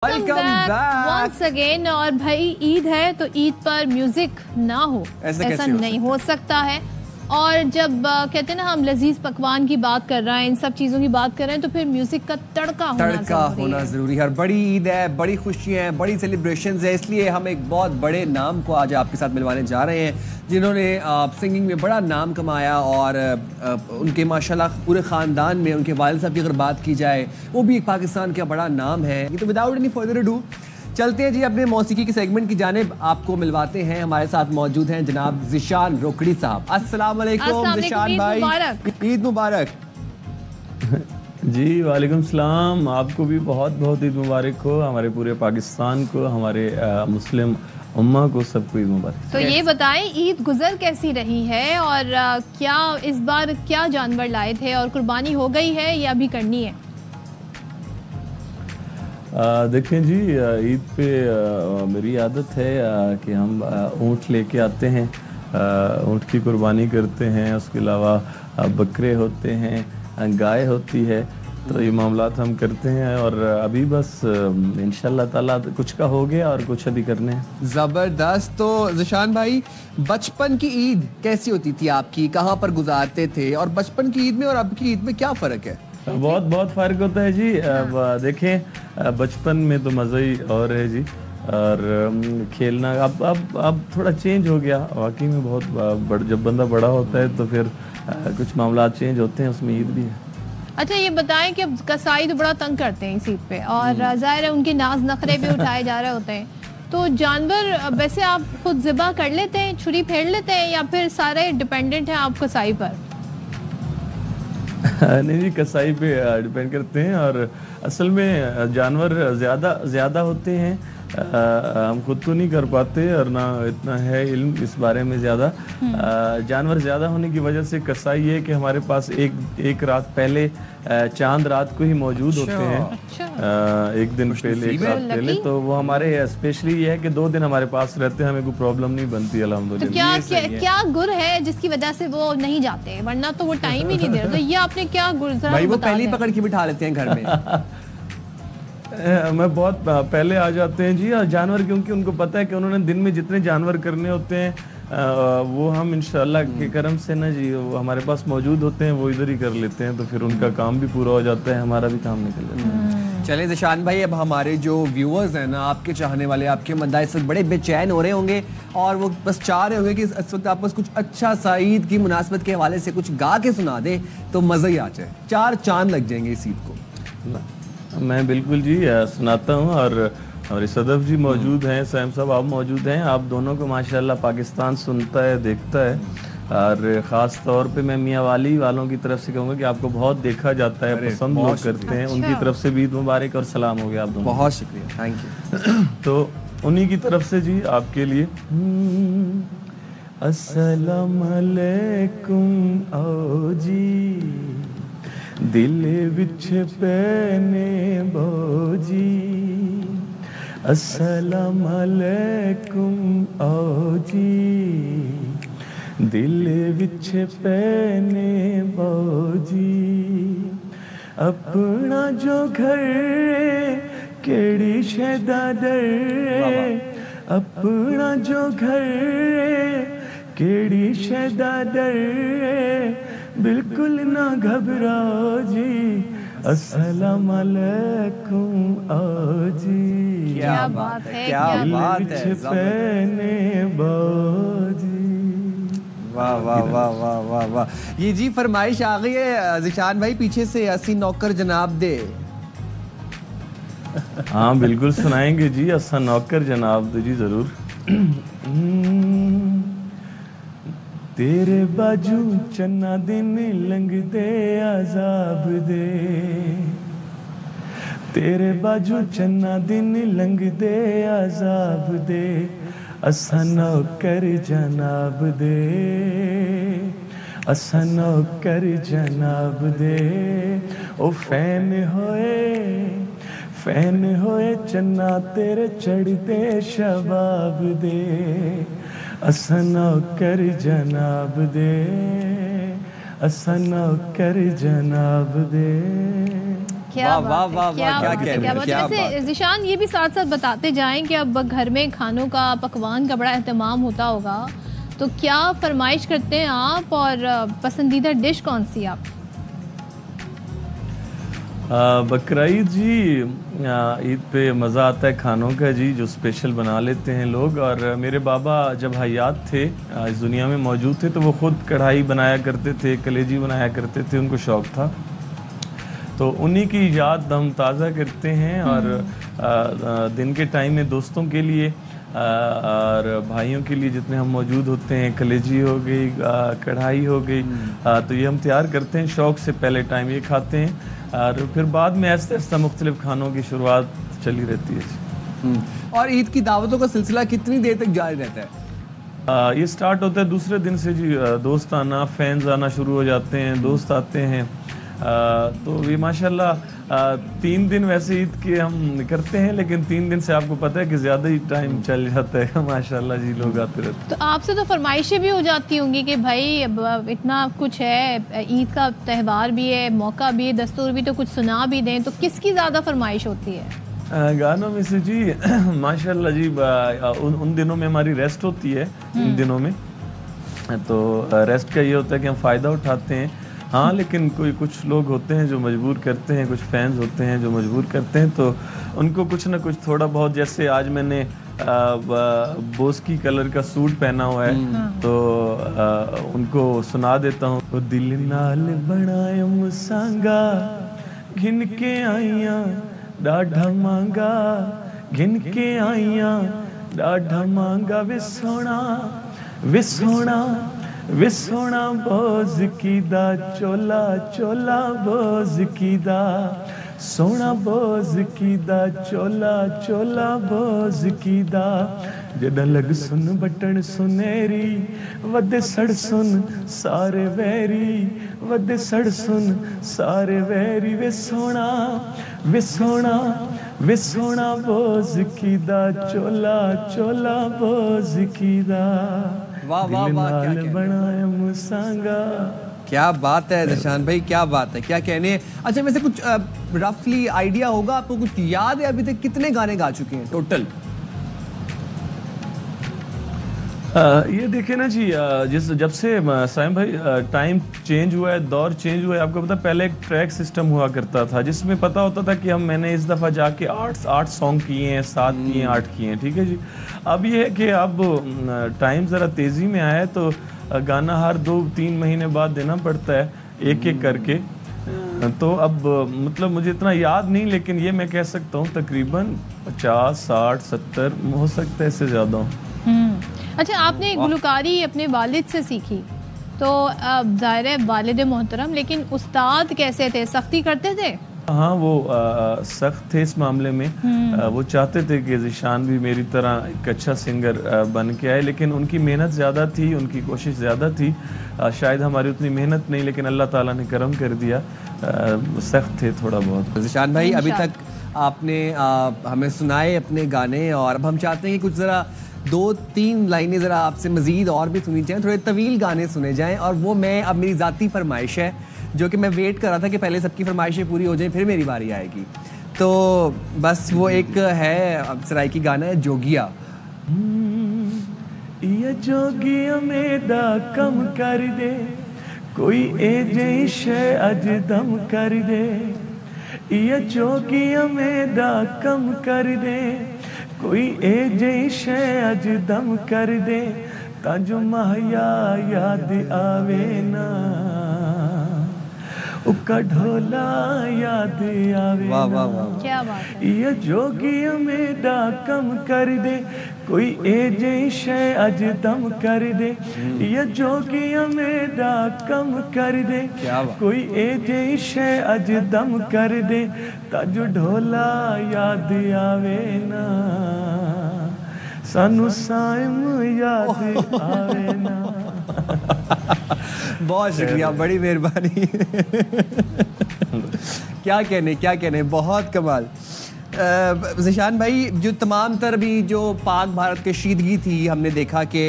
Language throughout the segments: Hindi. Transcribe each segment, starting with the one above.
Welcome back once again. और भाई ईद है तो ईद पर म्यूजिक ना हो ऐसा नहीं हो सकता है। और जब कहते हैं ना हम लजीज पकवान की बात कर रहे हैं, इन सब चीज़ों की बात कर रहे हैं, तो फिर म्यूजिक का तड़का होना जरूरी है। और बड़ी ईद है, बड़ी खुशियाँ हैं, बड़ी सेलिब्रेशंस है, इसलिए हम एक बहुत बड़े नाम को आज आपके साथ मिलवाने जा रहे हैं जिन्होंने सिंगिंग में बड़ा नाम कमाया। और उनके माशाल्लाह पूरे ख़ानदान में उनके वालिद साहब की अगर बात की जाए वो भी एक पाकिस्तान का बड़ा नाम है। ये तो विदाउट एनी फर्दर अडू चलते हैं जी अपने मौसीकी के सेगमेंट की जानिब। आपको मिलवाते हैं, हमारे साथ मौजूद हैं जनाब ज़िशान रोकड़ी साहब। अस्सलाम वालेकुम ज़िशान भाई, ईद मुबारक। जी वालेकुम सलाम, आपको भी बहुत बहुत ईद मुबारक हो, हमारे पूरे पाकिस्तान को, हमारे मुस्लिम उम्मा को, सबको ईद मुबारक। तो ये बताएं ईद गुजर कैसी रही है और क्या इस बार क्या जानवर लाए थे और कुर्बानी हो गई है या अभी करनी है? देखें जी, ईद पे मेरी आदत है कि हम ऊँट लेके आते हैं, ऊँट की कुर्बानी करते हैं। उसके अलावा बकरे होते हैं, गाय होती है, तो ये मामलात हम करते हैं। और अभी बस इंशाल्लाह ताला कुछ का हो गया और कुछ अभी करने हैं। ज़बरदस्त। तो ज़िशान भाई, बचपन की ईद कैसी होती थी आपकी, कहाँ पर गुजारते थे, और बचपन की ईद में और अब की ईद में क्या फ़र्क है? बहुत बहुत फ़र्क होता है जी। देखें, बचपन में तो मज़ा ही और है जी, और खेलना अब थोड़ा चेंज हो गया वाकई में। बहुत जब बंदा बड़ा होता है तो फिर कुछ मामला चेंज होते हैं, उसमें ईद भी है। अच्छा ये बताएं कि कसाई तो बड़ा तंग करते हैं इस ईद पे, और ज़ाहिर है उनके नाज नखरे भी उठाए जा रहे होते हैं, तो जानवर वैसे आप खुद ज़िबा कर लेते हैं, छुरी फेर लेते हैं, या फिर सारे डिपेंडेंट हैं आप कसाई पर? नहीं जी, कसाई पे डिपेंड करते हैं। और असल में जानवर ज़्यादा होते हैं, हम खुद तो नहीं कर पाते और ना इतना है इल्म इस बारे में ज़्यादा। जानवर ज़्यादा होने की वजह से कसाई है कि हमारे पास एक रात पहले चांद रात को ही मौजूद होते हैं। अच्छा। एक दिन पहले, एक रात पहले, तो वो हमारे स्पेशली ये है कि 2 दिन हमारे पास रहते हैं, हमें कोई प्रॉब्लम नहीं बनती अल्हम्दुलिल्लाह। तो क्या गुर है जिसकी वजह से वो नहीं जाते, वरना तो वो टाइम ही नहीं दे रहे? तो ये आपने क्या गुर भाई, वो पहले ही पकड़ के बिठा लेते हैं घर में। मैं बहुत पहले आ जाते हैं जी जानवर, क्योंकि उनको पता है कि उन्होंने दिन में जितने जानवर करने होते हैं वो हम इंशाल्लाह के करम से ना जी, वो हमारे पास मौजूद होते हैं, वो इधर ही कर लेते हैं, तो फिर उनका काम भी पूरा हो जाता है, हमारा भी काम निकल जाता है। चले ज़िशान भाई, अब हमारे जो व्यूअर्स हैं ना, आपके चाहने वाले, आपके मद्दा इस वक्त बड़े बेचैन हो रहे होंगे और वो बस चाह रहे होंगे कि इस वक्त आप बस कुछ अच्छा सा ईद की मुनासबत के हवाले से कुछ गा के सुना दे तो मज़ा ही आ जाए, 4 चांद लग जाएंगे इस ईद को। मैं बिल्कुल जी सुनाता हूँ। और सदफ जी मौजूद हैं, सैम साहब आप मौजूद हैं, आप दोनों को माशाल्लाह पाकिस्तान सुनता है, देखता है। और ख़ास तौर पे मैं मियाँ वाली वालों की तरफ से कहूँगा कि आपको बहुत देखा जाता है, पसंद लोग करते हैं। उनकी तरफ से भी ईद मुबारक और सलाम हो गया आप दोनों। बहुत शुक्रिया, थैंक यू। तो उन्हीं की तरफ से जी आपके लिए अस्सलाम अलैकुम आओ जी, दिल विच पैने बोजी, अस्सलाम अलैकुम आओ जी, दिल विच पैने बोजी। अपना जो घर केड़ी शैदा डर, अपना जो घर केड़ी शैदा डर, बिल्कुल ना घबराओ जी, अस्सलाम अलैकुम आओ जी। क्या बात है, क्या बात है, पहने बाजी। वाह वाह वाह वाह वाह वाह। ये जी फरमाइश आ गई है ज़िशान भाई पीछे से, असी नौकर जनाब दे। हाँ बिल्कुल सुनाएंगे जी, असा नौकर जनाब दे जी जरूर। तेरे बाजू चन्ना दिन लंघ दे अजाब दे, तेरे बाजू चन्ना दिन लंघ दे अजाब दे, असा नौकर जनाब दे, असा नौकर जनाब दे। ओ फैन होए चन्ना तेरे चढ़ते शबाब दे, असा नौकर जनाब दे, असा नौकर जनाब दे। क्या वैसे ज़िशान ये भी साथ साथ बताते जाएं कि अब घर में खानों का, पकवान का बड़ा एहतमाम होता होगा, तो क्या फरमाइश करते हैं आप और पसंदीदा डिश कौन सी आप? बकरीद जी, ईद पे मज़ा आता है खानों का जी, जो स्पेशल बना लेते हैं लोग। और मेरे बाबा जब हयात थे, इस दुनिया में मौजूद थे, तो वो ख़ुद कढ़ाई बनाया करते थे, कलेजी बनाया करते थे, उनको शौक़ था। तो उन्हीं की याद हम ताज़ा करते हैं। और दिन के टाइम में दोस्तों के लिए और भाइयों के लिए जितने हम मौजूद होते हैं, कलेजी हो गई, कढ़ाई हो गई, तो ये हम तैयार करते हैं शौक़ से। पहले टाइम ये खाते हैं और फिर बाद में ऐसे ऐसा मुख्तलिफ खानों की शुरुआत चली रहती है। और ईद की दावतों का सिलसिला कितनी देर तक जारी रहता है? ये स्टार्ट होता है दूसरे दिन से जी। दोस्त आना, फैंस आना शुरू हो जाते हैं, दोस्त आते हैं। तो ये माशाल्लाह 3 दिन वैसे ईद के हम करते हैं, लेकिन 3 दिन से आपको पता है कि ज़्यादा ही टाइम चल जाता है माशाल्लाह जी, लोग आते रहते हैं। तो आपसे तो फरमाइशें भी हो जाती होंगी कि भाई अब इतना कुछ है, ईद का त्यौहार भी है, मौका भी है, दस्तूर भी, तो कुछ सुना भी दें, तो किसकी ज़्यादा फरमाइश होती है? गानों में से जी माशाल्लाह जी, उन दिनों में हमारी रेस्ट होती है, इन दिनों में। तो रेस्ट का ये होता है कि हम फ़ायदा उठाते हैं। हाँ, लेकिन कुछ लोग होते हैं जो मजबूर करते हैं, कुछ फैंस होते हैं जो मजबूर करते हैं, तो उनको कुछ ना कुछ थोड़ा बहुत, जैसे आज मैंने बोस्की कलर का सूट पहना हुआ है, तो उनको सुना देता हूँ। दिल नाल बनाया मुसांगा, घिन के आइया डाढ़ा मांगा, घिन के आइया डाढ़ा मांगा, वे सोना वे सोना वे सोना बोझ कीदा, चोला चोला बोझ कीदा, सोना बोझ कीदा, चोला चोला बोझ कीदा, जड़ा लग सुन बटन सुनेरी, वदे सड़ सुन सारे वैरी, वदे सड़ सुन सारे वैरी, वे सोना वे सोना वे सोना बोझ कीदा, चोला चोला बोझ कीदा। वाह वाह वाह, क्या बात है ज़िशान भाई, क्या बात है, क्या कहने। अच्छा, वैसे कुछ रफली आइडिया होगा आपको, कुछ याद है अभी तक कितने गाने गा चुके हैं टोटल? ये देखे ना जी, जब से साइम भाई टाइम चेंज हुआ है, दौर चेंज हुआ है, आपको पता, पहले एक ट्रैक सिस्टम हुआ करता था जिसमें पता होता था कि मैंने इस दफ़ा जाके 8 सॉन्ग किए हैं, 7 किए हैं, 8 किए हैं, ठीक है जी। अब ये है कि अब टाइम ज़रा तेज़ी में आया है, तो गाना हर 2-3 महीने बाद देना पड़ता है, एक एक करके। तो अब मतलब मुझे इतना याद नहीं, लेकिन ये मैं कह सकता हूँ तकरीबन 50, 60, 70 हो सकता है, इससे ज़्यादा हो। अच्छा, आपने गुलकारी अपने वालिद से सीखी, तो ज़ाहिर है वालिद मोहतरम, लेकिन उस्ताद कैसे थे, सख्ती करते थे? हाँ, वो सख्त थे इस मामले में। वो चाहते थे कि ज़िशान भी मेरी तरह एक अच्छा सिंगर बन के आए, लेकिन उनकी मेहनत ज़्यादा थी, उनकी कोशिश ज़्यादा थी। शायद हमारी उतनी मेहनत नहीं, लेकिन अल्लाह ताला ने करम कर दिया। सख्त थे थोड़ा बहुत। ज़िशान भाई, अभी तक आपने हमें सुनाए अपने गाने, और अब हम चाहते हैं कि कुछ ज़रा 2-3 लाइनें ज़रा आपसे मज़ीद और भी सुनी जाएँ, थोड़े तवील गाने सुने जाएँ। और वो मैं, अब मेरी ज़ाती फरमाइश है, जो कि मैं वेट कर रहा था कि पहले सबकी फरमाइशें पूरी हो जाएं, फिर मेरी बारी आएगी। तो बस वो एक है सराइकी गाना है, जोगिया। ये जोगिया मेरा कम कर दे, कोई ए शे अज दम कर दे, ये जोगिया मेरा कम कर दे, कोई ए शे अज दम कर दे, ताजो माया याद आवे ना, उका ढोला याद आवे। वाह वाह वाह, क्या बात है। ये जोगिया मेरा कम कर दे, कोई ए शे अज दम कर दे, ये जोगिया मेरा कम कर दे, कोई ए शे अज दम कर दे, ताजो ढोला याद आवे ना, सानू साइम याद आवे ना। बहुत शुक्रिया, बड़ी मेहरबानी। क्या कहने, बहुत कमाल। ज़िशान भाई, जो तमाम तर भी जो पाक भारत कशीदगी थी, हमने देखा कि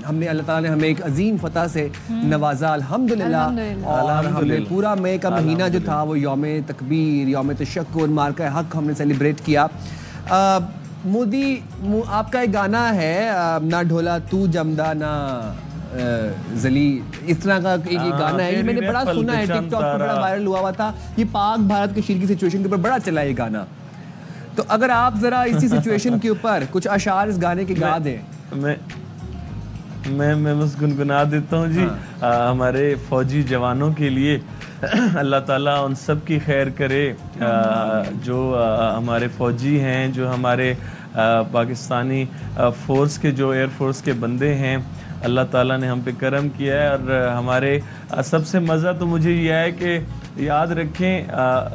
हमने अल्लाह ताला ने हमें एक अजीम फतह से नवाजा अल्हम्दुलिल्लाह। और हमने पूरा मई का महीना जो था वो यौम तकबीर, यौम तशक्कुर, मार्का हक हमने सेलिब्रेट किया। मोदी आपका एक गाना है ना ढोला तू जमदा ना जली, इस तरह का एक गाना है, ये मैंने बड़ा सुना है, टिकटॉक पर बड़ा वायरल हुआ था। ये पाक भारत कशीर की सिचुएशन के ऊपर बड़ा चला ये गाना। तो अगर आप जरा इसी सिचुएशन के ऊपर कुछ अशार इस गाने के गा दें। मैं बस गुनगुना देता हूँ जी। हमारे फौजी जवानों के लिए अल्लाह ताला उन सब की खैर करे, जो हमारे फौजी हैं, जो हमारे पाकिस्तानी फोर्स के, जो एयर फोर्स के बंदे हैं, अल्लाह ताला ने हम पे करम किया है। और हमारे सबसे मज़ा तो मुझे यह है कि याद रखें,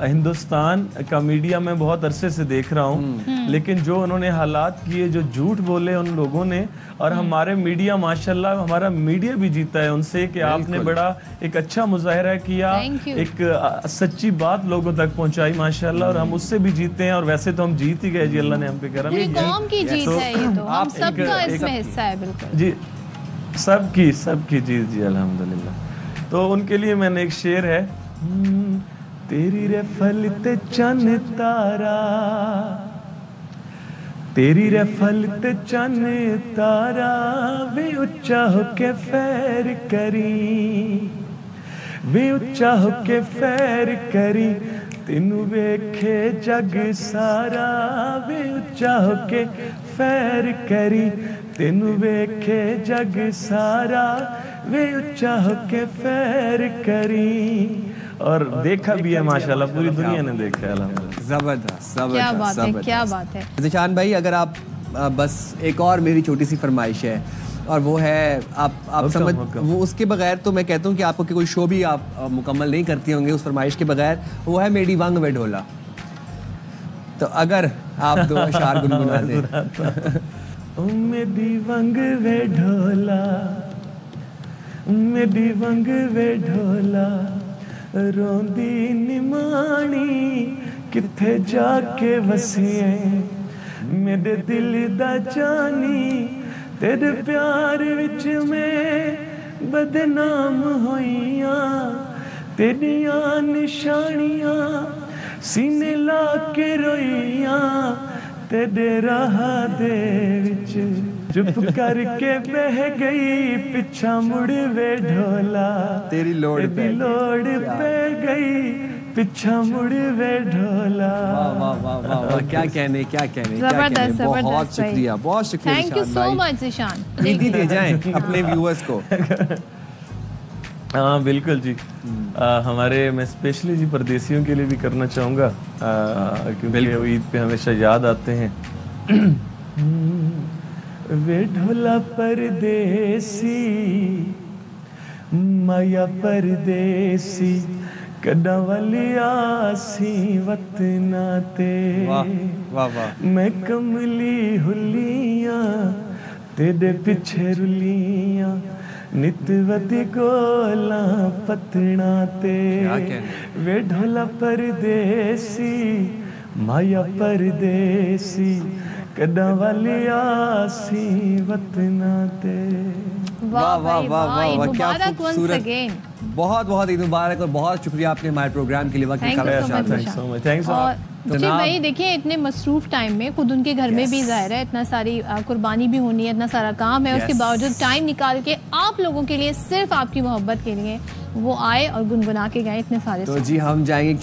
हिंदुस्तान का मीडिया मैं बहुत अरसे से देख रहा हूँ, लेकिन जो उन्होंने हालात किए, जो झूठ बोले उन लोगों ने, और हमारे मीडिया माशाल्लाह, हमारा मीडिया भी जीता है उनसे कि आपने बड़ा एक अच्छा मुजाहरा किया, एक सच्ची बात लोगों तक पहुंचाई माशाल्लाह, और हम उससे भी जीते हैं। और वैसे तो हम जीत ही गए जी, अल्लाह ने हम पे करम। ये कौम की जीत है, ये तो हम सबका इसमें हिस्सा है। बिल्कुल जी, सबकी जीत जी, अल्हम्दुलिल्लाह। तो उनके लिए मैंने एक शेर है, तेरी रे फलते चन तारा, तेरी रे फलते चन तारा, वे उच्चा होके फैर करी, वे उच्चा होके फैर करी, तेनू वेखे जग सारा, वे उच्चा होके फैर करी, तेनू वेखे जग सारा, वे उच्चा होके फैर करी। और देखा भी है माशाल्लाह, पूरी दुनिया ने देखा है अल्हम्दुलिल्लाह। जबरदस्त, क्या बात है, क्या बात है। ज़ीशान भाई, अगर आप बस एक और मेरी छोटी सी फरमाइश है, और वो है आप समझ, वो उसके बगैर तो मैं कहता हूँ कि आपको कोई शो भी आप मुकम्मल नहीं करती होंगे उस फरमाइश के बगैर, वो है मेरी वंग वे ढोला। तो अगर आप दो अशार गुनगुना दें। मेरी वंग वे ढोला, मेरी वंग वे ढोला, रोंदी निमाणी किथे जाके वसिए, मेरे दिल दा जानी, तेरे प्यार विच में बदनाम होइयां, तेरियां निशानियां सीने ला के रोइयां, तेरे राह दे विच चुप करके बह गई, पिछा मुड़ वे ढोला, तेरी लोड़ पे गई, पिछा मुड़ वे ढोला। वाह वाह वाह वाह वाह, क्या कहने, क्या कहने, जबरदस्त, बहुत शुक्रिया, बहुत शुक्रिया। Thank you so much Zeeshan. ईदी दे जाएं अपने व्यूअर्स को। हाँ बिल्कुल जी, हमारे, मैं स्पेशली जी परदेसियों के लिए भी करना चाहूँगा, क्योंकि वो ईद पे हमेशा याद आते हैं। वे ढोला परदेसी, माया परदेसी, कड़ा वाली आसी वतना ते, वाह वाह, मैं कमली हुलियां तेरे पिछे रुलियां, नितवती गोला पतना ते, वे ढोला परदेसी, माया परदेसी, कड़ा वाली आसी वतना ते। वाह वाह वाह वाह, क्या खूबसूरत। बहुत बहुत ईद मुबारक, और बहुत शुक्रिया आपने हमारे प्रोग्राम के लिए वक्त निकाला। जी भाई देखिए, इतने मसरूफ टाइम में खुद उनके घर में भी ज़ाहिर है इतना सारी कुर्बानी भी होनी है, इतना सारा काम है, उसके बावजूद टाइम निकाल के आप लोगों के लिए, सिर्फ आपकी मोहब्बत के लिए वो आए और गुनगुना के गए इतने सारे। तो जी हम जाएंगे